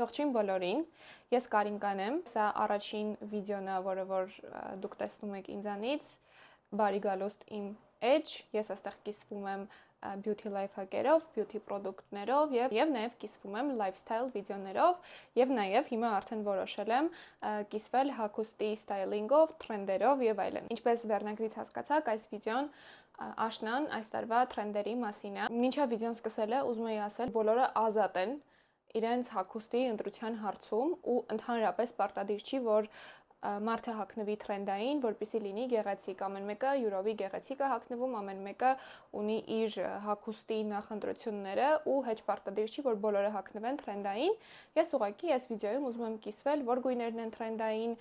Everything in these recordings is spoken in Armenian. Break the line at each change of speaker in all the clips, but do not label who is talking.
Ողջույն բոլորին, ես Կարինկան եմ, սա առաջին վիդեոն է, որը որ դուք տեսնում եք ինձանից, բարի գալուստ իմ էջ, ես այստեղ կիսվում եմ beauty life-հակերով, beauty պրոդուկտներով և նաև կիսվում եմ lifestyle վիդեոներով և նաև հիմա արդեն որոշել եմ կիսվել հագուստի ստայլինգով, թրենդերով և այլն։ Ինչպես վերնագրից հասկացաք, այս վիդեոն աշնան այս տարվա թրենդերի մասին է։ Մինչև վիդեոն սկսելը ուզում եի ասել, բոլորը ազատ են իրենց հագուստի ընտրության հարցում ու ընդհանրապես պարտադիր չի, որ մարդը հագնվի թրենդային, որպեսզի լինի գեղեցիկ։ Ամեն մեկը յուրովի գեղեցիկ է հագնվում, ամեն մեկը ունի իր հագուստի նախընտրությունները ու հեչ պարտադիր չի, որ բոլորը հագնվեն թրենդային։ Ես ուղղակի այս վիդեոյում ուզում եմ կիսվել, որ գույներն են թրենդային,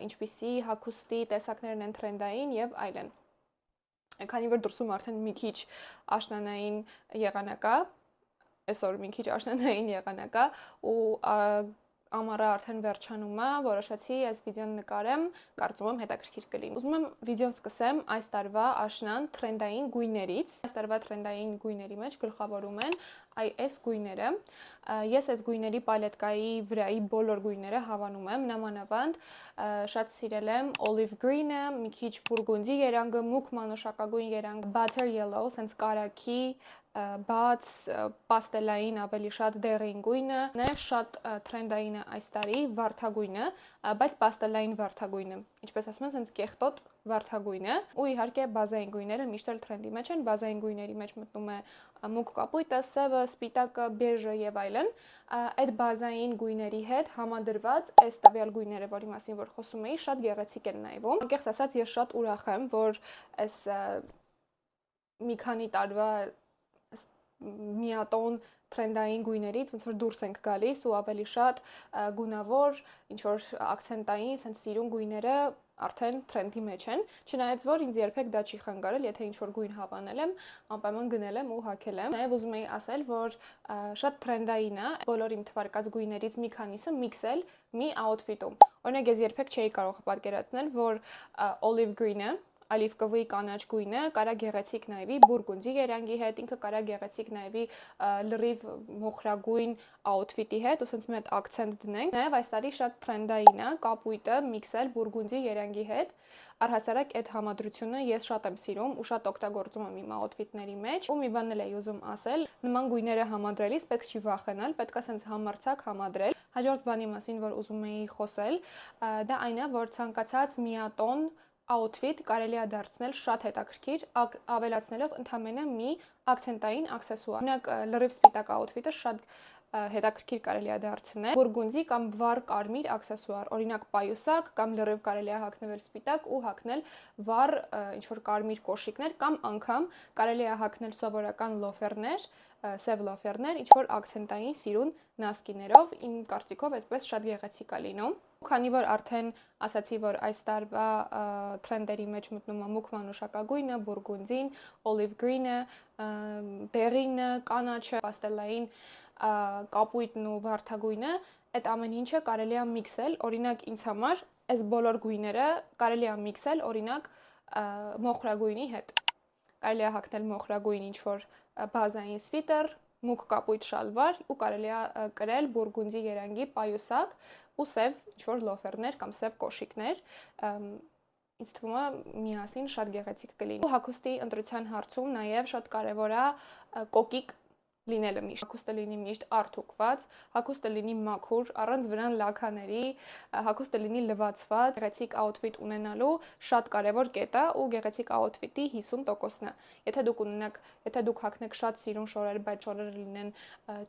ինչպիսի հագուստի տեսակներն են թրենդային եւ այլն։ Քանի որ դրսում արդեն մի քիչ աշնանային եղանակ է, այսօր մի քիչ աշնանային եղանակ է ու ամառը արդեն վերջանում է, որոշեցի այս վիդեոն նկարեմ, կարծում եմ հետաքրքիր կլինի։ Ուզում եմ վիդեոն սկսեմ այս տարվա աշնան թրենդային գույներից։ Այս տարվա թրենդային գույների մեջ գլխավորում են այս գույները։ Ես այս գույների պալետկայի վրայի բոլոր գույները հավանում եմ, նամանավանդ շատ սիրել եմ olive green-ը, մի քիչ բուրգունդի երանգը, մուգ մանուշակագույն երանգ, butter yellow, sense կարագի, բաց պաստելային ավելի շատ դեղին գույնը, նաև շատ թրենդային է այս տարի վարդագույնը, բայց պաստելային վարդագույնը, ինչպես ասում են, sense կեղտոտ վարդագույնը, ու իհարկե բազային գույները միշտ էլ թրենդի մեջ են, բազային գույների մեջ մտնում է մուգ կապույտը, սևը, սպիտակը, բեժը եւ այլն։ Այդ բազային գույների հետ համադրված այս տվյալ գույները, որի մասին որ խոսում էի, շատ գեղեցիկ են նայվում։ Անկեղծ ասած, ես շատ ուրախ եմ, որ այս մի քանի տարվա միատոն թրենդային գույներից ոնց որ դուրս ենք գալիս ու ավելի շատ գունավոր, ինչ որ ակցենտային, sense սիրուն գույները արդեն թրենդի մեջ են, չնայած որ ինձ երբեք դա չի խանգարել, եթե ինչ որ գույն հավանել եմ, անպայման գնել եմ ու հագել եմ։ Նաև ուզում էի ասել, որ շատ թրենդային է բոլոր իմ թվարկած գույներից մի քանիսը միքսել մի outfit-ում։ Օրինակ ես երբեք չէի կարող պատկերացնել, որ olive green-ը ալիվկովի կանաչ գույնը կարա գեղեցիկ նայվի բուրգունդի երանգի հետ, ինքը կարա գեղեցիկ նայվի լրիվ մոխրագույն outfit-ի հետ, ու սենց մի հատ ակցենտ դնենք։ Նաև այս տարի շատ թրենդային է կապույտը միքսել բուրգունդի երանգի հետ։ Առհասարակ այդ համադրությունը ես շատ եմ սիրում ու շատ օգտագործում եմ իմ outfit-ների մեջ։ Ու մի բան էլ էի ուզում ասել, նման գույները համադրելիս պետք չի վախենալ, պետք է սենց համարձակ համադրել։ Հաջորդ բանի մասին, որ ուզում էի խոսել, դա այն է, որ ցանկացած միատոն outfit կարելի է դարձնել շատ հետաքրքիր, ավելացնելով ընդամենը մի ակցենտային աքսեսուար։ Օրինակ լրիվ սպիտակ outfit-ը շատ հետաքրքիր կարելի է դարձնել բուրգունդի կամ վառ կարմիր աքսեսուար, օրինակ պայուսակ կամ լրիվ կարելի է հագնվել սպիտակ ու հագնել վառ ինչ որ կարմիր կոշիկներ կամ անգամ կարելի է հագնել սովորական լոֆերներ, սև լոֆերներ, ինչ որ ակցենտային սիրուն նասկիներով, իմ կարծիքով այդպես շատ գեղեցիկ է լինում։ Քանի որ արդեն ասացի, որ այս տարվա թրենդերի մեջ մտնում է մուգ մանուշակագույնը, բուրգունդին, olive green-ը, դեղինը, կանաչը, պաստելային կապույտն ու վարդագույնը, այդ ամեն ինչը կարելի է միքսել, օրինակ ինձ համար այս բոլոր գույները կարելի է միքսել, օրինակ մոխրագույնի հետ։ Կարելի է հագնել մոխրագույն ինչ որ բազային սվիտեր, մուգ կապույտ շալվար ու կարելի է կրել բուրգունդի երանգի պայուսակ ու սև ինչ որ լոֆերներ կամ սև կոշիկներ, ինձ թվում է միասին շատ գեղեցիկ կլինի։ Հագուստի ընտրության հարցում նաև շատ կարևոր է կոկիկ լինելը միշտ, հագուստը լինի միշտ արթուկված, հագուստը լինի մաքուր, առանց վրան լաքաների, հագուստը լինի լվացված, գեղեցիկ outfit ունենալու շատ կարևոր կետ է ու գեղեցիկ outfit-ի 50%-ն է։ Եթե դուք հագնեք շատ սիրուն շորեր, բայց շորերը լինեն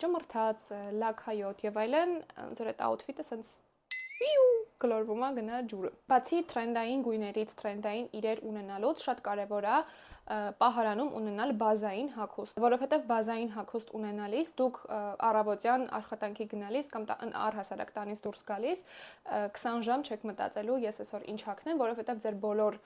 ճմրթած, լաքայոտ եւ այլն, ոնց որ այդ outfit-ը սենց գլորվում է գնա ջուրը։ Բացի թրենդային գույներից, թրենդային իրեր ունենալուց շատ կարևոր է պահարանում ունենալ բազային հագուստ, որովհետև բազային հագուստ ունենալիս դուք առավոտյան աշխատանքի գնալիս կամ առհասարակ տանից դուրս գալիս 20 ժամ չեք մտածելու ես այսօր ինչ հագնեմ, որովհետև ձեր բոլոր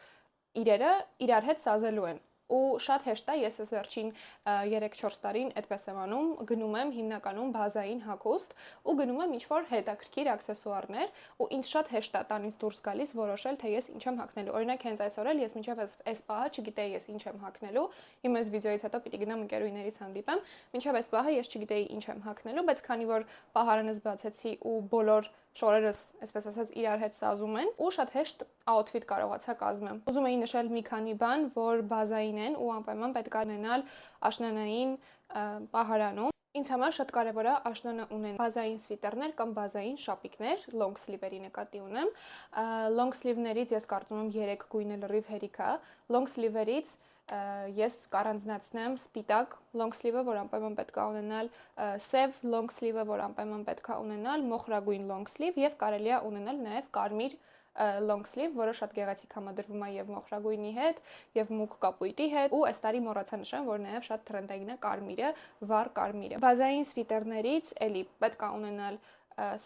իրերը իրար հետ սազելու են։ ու շատ հեշտ է, ես այս վերջին 3-4 տարին այդպես եմ անում, գնում եմ հիմնականում բազային հագուստ ու գնում եմ ինչ-որ հետաքրքիր աքսեսուարներ ու ինձ շատ հեշտ է տանից դուրս գալիս որոշել, թե ես ինչ եմ հագնելու։ Օրինակ հենց այսօր էլ ես մինչև այս պահը չգիտեի ես ինչ եմ հագնելու, հիմա այս վիդեոից հետո պիտի գնամ ընկերուհիներիս հանդիպեմ, մինչև այս պահը ես չգիտեի ինչ եմ հագնելու, բայց քանի որ պահարանս բացեցի ու բոլոր շորերս, այսպես ասած, իրար հետ սազում են ու շատ հեշտ outfit կարողացա կազմեմ։ Ուզում էի նշել մի քանի բան, որ բազային են ու անպայման պետք է ունենալ աշնանային պահարանում։ Ինձ համար շատ կարևոր է աշնանը ունենալ բազային սվիտերներ կամ բազային շապիկներ, long sleeve-երի նկատի ունեմ։ Long sleeve-ներից ես կարծում եմ 3 գույնը լրիվ հերիք է։ Long sleeve-երից ես կառանձնացնեմ սպիտակ long sleeve-ը, որ անպայման պետք է ունենալ, սև long sleeve-ը, որ անպայման պետք է ունենալ, մոխրագույն long sleeve եւ կարելի է ունենալ նաեւ կարմիր long sleeve, որը շատ գեղեցիկ համադրվում է եւ մոխրագույնի հետ, եւ մուգ կապույտի հետ, ու այս տարի մոռացա նշեմ, որ նաեւ շատ թրենդային է կարմիրը, վառ կարմիրը։ Բազային սվիտերներից էլի պետք է ունենալ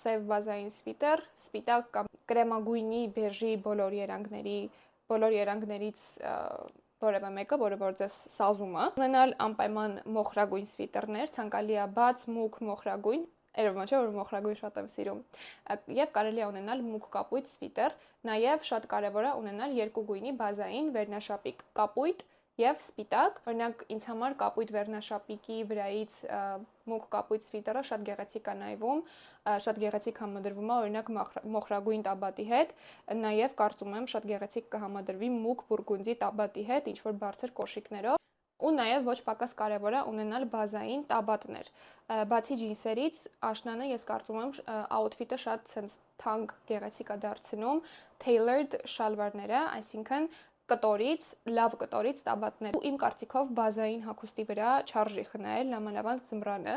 սև բազային սվիտեր, սպիտակ կամ կրեմագույնի, բեժի բոլոր երանգներից որևէ մեկը, որը որ ձեզ սազում է։ Ունենալ անպայման մոխրագույն սվիտերներ, ցանկալի է բաց, մուգ մոխրագույն, երևում չէ, որ մոխրագույն շատ եմ սիրում։ Եվ կարելի է ունենալ մուգ կապույտ սվիտեր, նաև շատ կարևոր է ունենալ երկու գույնի բազային վերնաշապիկ կապույտ եւ սպիտակ, օրինակ ինձ համար կապույտ վերնաշապիկի վրայից մուգ կապույտ սվիտերը շատ գեղեցիկ է նայվում, շատ գեղեցիկ համադրվում է օրինակ մոխրագույն տաբատի հետ, նաեւ կարծում եմ շատ գեղեցիկ կհամադրվի մուգ բուրգունդի տաբատի հետ, ինչ որ բարձր կոշիկներով։ Ու նաև ոչ պակաս կարևոր է ունենալ բազային տաբատներ։ Բացի ջինսերից, աշնանը ես կարծում եմ outfit-ը շատ sense թանկ գեղեցիկ է դարձնում tailored շալվարները, այսինքն կտորից, լավ կտորից տաբատներ։ Ու իմ կարծիքով բազային հագուստի վրա չարժի խնայել նամանավանդ ձմռանը։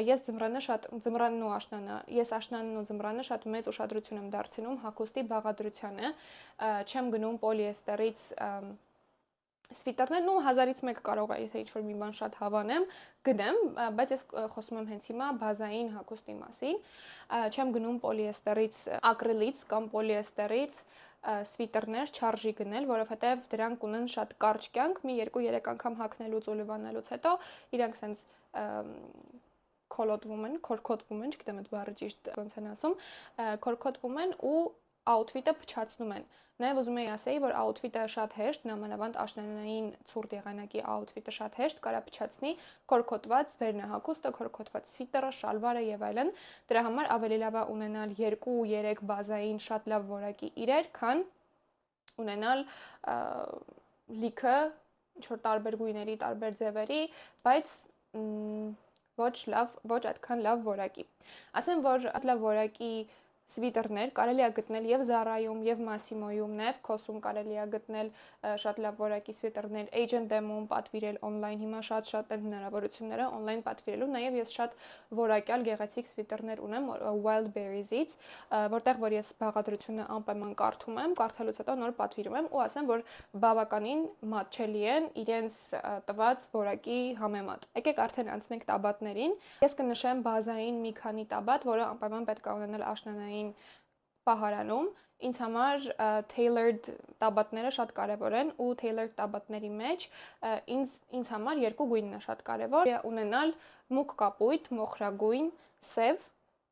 Ես ձմռանն ու աշնանը, ես աշնանն ու ձմռանը շատ մեծ ուշադրություն եմ դարձնում հագուստի բաղադրությանը։ Չեմ գնում պոլիեստերից սվիտերներն ու 1000-ից 1 կարող է, եթե ինչ-որ մի բան շատ հավանեմ, գնեմ, բայց ես խոսում եմ հենց հիմա բազային հագուստի մասին։ Չեմ գնում պոլիեստերից, ակրիլից կամ պոլիեստերից սվիտերներ չարժի գնել, որովհետև դրանք ունեն շատ կարճ կյանք, մի 2-3 անգամ հագնելուց ու լվանելուց հետո իրանք սենց քորքոտվում են, չգիտեմ այդ բառը ճիշտ ոնց են ասում, քորքոտվում են ու outfit-ը փչացնում են։ Նաև ուզում էի ասեի, որ outfit-ը շատ հեշտ, նամանավանդ աշնանային ցուրտ եղանակի outfit-ը շատ հեշտ կարա փչացնի քորքոտված վերնահագուստը, քորքոտված սվիտերը, շալվարը եւ այլն։ Դրա համար ավելի լավ է ունենալ 2-3 բազային շատ լավ որակի իրեր, քան ունենալ լիքը ինչ-որ տարբեր գույների, տարբեր ձևերի, բայց ոչ այդքան լավ որակի։ Ասեմ, որ այդ լավ որակի սվիտերներ կարելի է գտնել եւ Zara-ում, եւ Massimo-ում, նաեւ Cos-ում կարելի է գտնել շատ լավ որակի սվիտերներ, H&M-ում պատվիրել on-line, հիմա շատ են հնարավորությունները on-line պատվիրելու, նաեւ ես շատ որակյալ գեղեցիկ սվիտերներ ունեմ Wildberries-ից, որտեղ որ ես բաղադրությունը անպայման կարդում եմ, կարդալուց հետո նոր պատվիրում եմ ու ասեմ, որ բավականին մատչելի են իրենց տված որակի համեմատ։ Եկեք արդեն անցնենք տաբատներին։ Ես կնշեմ բազային մի քանի տաբատ, որը անպայման պետք է ունենալ աշնանային պահարանում։ Ինձ համար tailored տաբատները շատ կարևոր են ու tailored տաբատների մեջ ինձ համար երկու գույնն է շատ կարևոր։ Ունենալ մուգ կապույտ, մոխրագույն, սև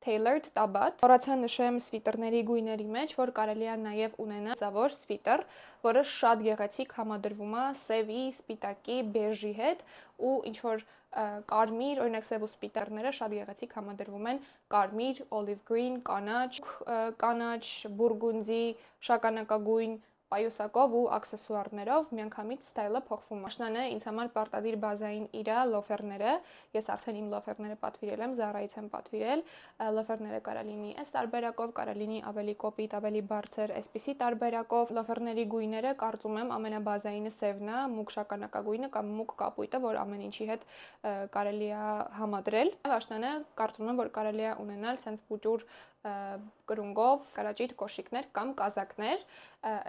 tailored տաբատ։ Մոռացա նշեմ սվիտերների գույների մեջ, որ կարելի է նաև ունենալ ծավոր սվիտեր, որը շատ գեղեցիկ համադրվում է սևի, սպիտակի, բեժի հետ ու ինչ որ կարմիր, օրինակ սև ու սպիտերները շատ գեղեցիկ համադրվում են կարմիր, olive green, կանաչ, բուրգունդի, շագանակագույն պայուսակով ու աքսեսուարներով միանգամից ստայլը փոխվում է։ Աշնանը ինձ համար պարտադիր բազային իրա լոֆերները, ես արդեն իմ լոֆերները պատվիրել եմ, Zara-ից եմ պատվիրել, լոֆերները կարա լինի այս տարբերակով, կարա լինի ավելի կոպիտ, ավելի բարձր, այսպիսի տարբերակով։ Լոֆերների գույները կարծում եմ ամենաբազայինը սևն է, մուգ շագանակագույնը կամ մուգ կապույտը, որ ամեն ինչի հետ կարելի է համադրել։ Աշնանը կարծում եմ, որ կարելի է ունենալ sense փուճուր կրունգով կարաճիտ կոշիկներ կամ կազակներ,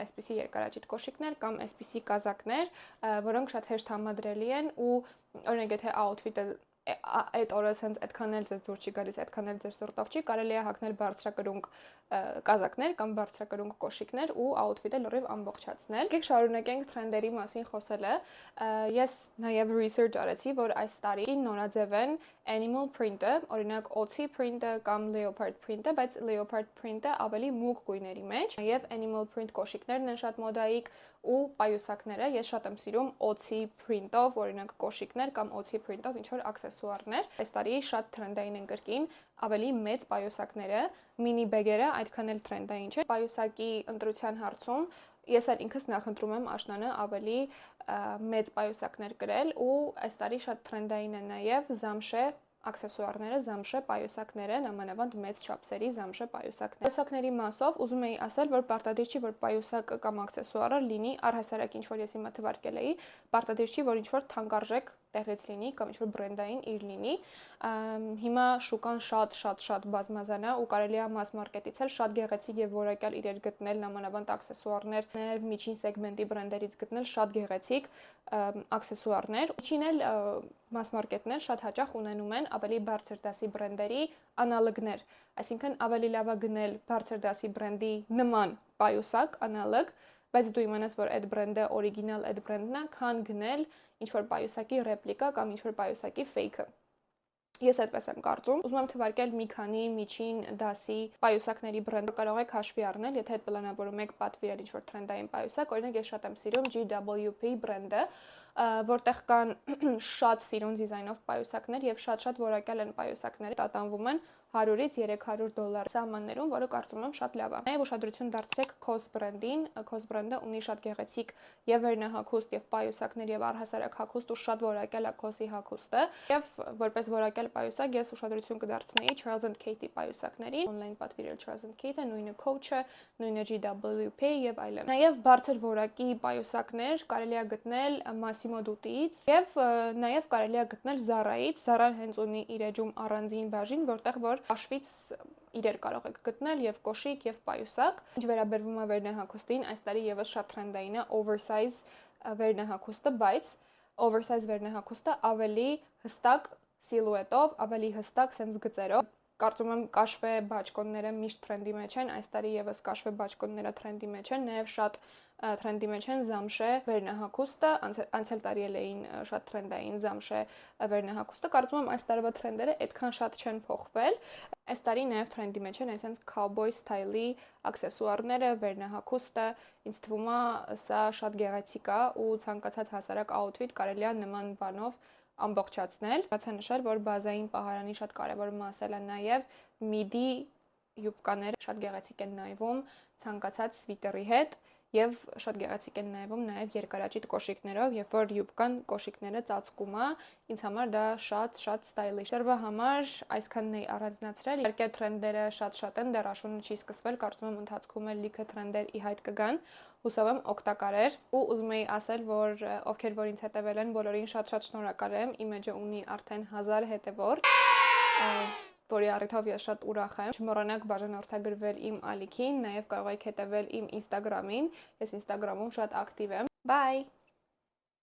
այսպիսի երկարաճիտ կոշիկներ կամ այսպիսի կազակներ, որոնք շատ հեշտ համադրելի են ու օրինակ եթե outfit-ը այդ օրը sense այդքան էլ ձեզ դուր չի գալիս, այդքան էլ ձեր սրտով չի, կարելի է հագնել բարձրակրունկ կազակներ կամ բարձրակրունկ կոշիկներ ու outfit-ը լրիվ ամբողջացնել։ Եկեք շարունակենք թրենդերի մասին խոսելը։ Ես նաև research արեցի, որ այս տարի նորաձև են animal print-ը, օրինակ օձի print-ը կամ leopard print-ը, բայց leopard print-ը ավելի մուգ գույների մեջ, նաև animal print կոշիկներն են շատ մոդայիկ ու պայուսակները։ Ես շատ եմ սիրում օձի print-ով, օրինակ կոշիկներ կամ օձի print-ով ինչ որ աքսեսուարներ։ Այս տարի շատ թրենդային են կրկին ավելի մեծ պայուսակները, մինի բեգերը այդքան էլ թրենդային չէ։ Պայուսակի ընտրության հարցում ես էլ ինքս նախընտրում եմ աշնանը ավելի մեծ պայուսակներ կրել ու այս տարի շատ թրենդային են նաև զամշե աքսեսուարները, զամշե պայուսակները, նամանավանդ մեծ չափսերի զամշե պայուսակներ։ Պայուսակների մասով ուզում էի ասել, որ պարտադիր չի, որ պայուսակը կամ աքսեսուարը լինի առհասարակ ինչ որ ես հիմա թվարկել էի, պարտադիր չի, որ ինչ որ թանկարժեք տեղից լինի կամ ինչ որ բրենդային իր լինի։ Հիմա շուկան շատ բազմազան է ու կարելի է մաս մարքետից էլ շատ գեղեցիկ եւ որակյալ իրեր գտնել, նամանավանդ աքսեսուարներ, նաեւ միջին սեգմենտի բրենդերից գտնել շատ գեղեցիկ աքսեսուարներ։ Միջին էլ մաս մարքետներ շատ հաճախ ունենում են ավելի բարձր դասի բրենդերի անալոգներ, այսինքն ավելի լավ է գնել բարձր դասի բրենդի նման պայուսակ անալոգ, բայց դու իմանաս, որ այդ բրենդը օրիգինալ այդ բրենդն է, քան գնել ինչ որ պայուսակի ռեպլիկա կամ ինչ որ պայուսակի ֆեյքը։ Ես այդպես եմ կարծում։ Ուզում եմ թվարկել մի քանի միջին դասի պայուսակների բրենդ, կարող եք հաշվի առնել, եթե այդ պլանավորում եք պատվիրել ինչ որ թրենդային պայուսակ, օրինակ ես շատ եմ սիրում GWP բրենդը, որտեղ կան շատ սիրուն դիզայնով պայուսակներ եւ շատ որակյալ են պայուսակները, տատանվում են $100-ից $300 սահմաններում, որը կարծում եմ շատ լավ է։ Նաև ուշադրություն դարձրեք COS բրենդին, COS բրենդը ունի շատ գեղեցիկ եւ վերնահագուստ եւ պայուսակներ եւ առհասարակ հագուստ ու շատ որակյալ է COS-ի հագուստը։ Եվ որպես որակյալ պայուսակ ես ուշադրություն կդարձնեի Charles & Kate-ի պայուսակներին, on-line պատվիրել Charles & Kate-ը, նույնը Coach-ը, նույնը GWP եւ այլն։ Նաև բարձր որակի պայուսակներ կարելի է գտնել Massimo Duttiից եւ նաև կարելի է գտնել Zara-ից։ Zara-ն հենց ունի իր էջում առանձին բաժին, որտեղ որ հաշվից իրեր կարող եք գտնել եւ կոշիկ եւ պայուսակ։ Ինչ վերաբերվում է վերնահագուստին, այս տարի եւս շատ թրենդային է oversize վերնահագուստը, բայց oversize վերնահագուստը ավելի հստակ սիլուետով, ավելի հստակ sense գծերով։ Կարծում եմ կաշվե բաճկոնները միշտ թրենդի մեջ են, այս տարի եւս կաշվե բաճկոնները թրենդի մեջ են, նաեւ շատ թրենդի մեջ են զամշե վերնահագուստը, անցյալ տարի էլ էին շատ թրենդային զամշե վերնահագուստը։ Կարծում եմ այս տարվա թրենդերը այդքան շատ չեն փոխվել։ Այս տարի նաև թրենդի մեջ են այսպես cowboy style-ի աքսեսուարները, վերնահագուստը, ինձ թվում է սա շատ գեղեցիկ է ու ցանկացած հասարակ outfit կարելի է նման բանով ամբողջացնել։ Բացա նշել, որ բազային պահարանի շատ կարևոր մաս է նաև midi յուբկաները շատ գեղեցիկ են նայվում ցանկացած սվիտերի հետ եւ շատ գեղեցիկ են նայվում նաև երկարաճիտ կոշիկներով, երբ որ յուբկան կոշիկները ծածկում է, ինձ համար դա շատ stylish։ Տարվա համար այսքանն էի առանձնացրել։ Իհարկե թրենդերը շատ են, դեռ աշունը չի սկսվել, կարծում եմ ընթացքում էլ լիքը թրենդեր ի հայտ կգան։ Հուսով եմ օգտակար էր ու ուզում էի ասել, որ ովքեր որ ինձ հետևել են, բոլորին շատ շնորհակալ եմ։ Իմ էջը ունի արդեն 1000 հետևող, որի առիթով ես շատ ուրախ եմ։ Չմոռանաք բաժանորդագրվել իմ ալիքին, նաև կարող եք հետևել իմ Instagram-ին։ Ես Instagram-ում շատ ակտիվ եմ։ Bye.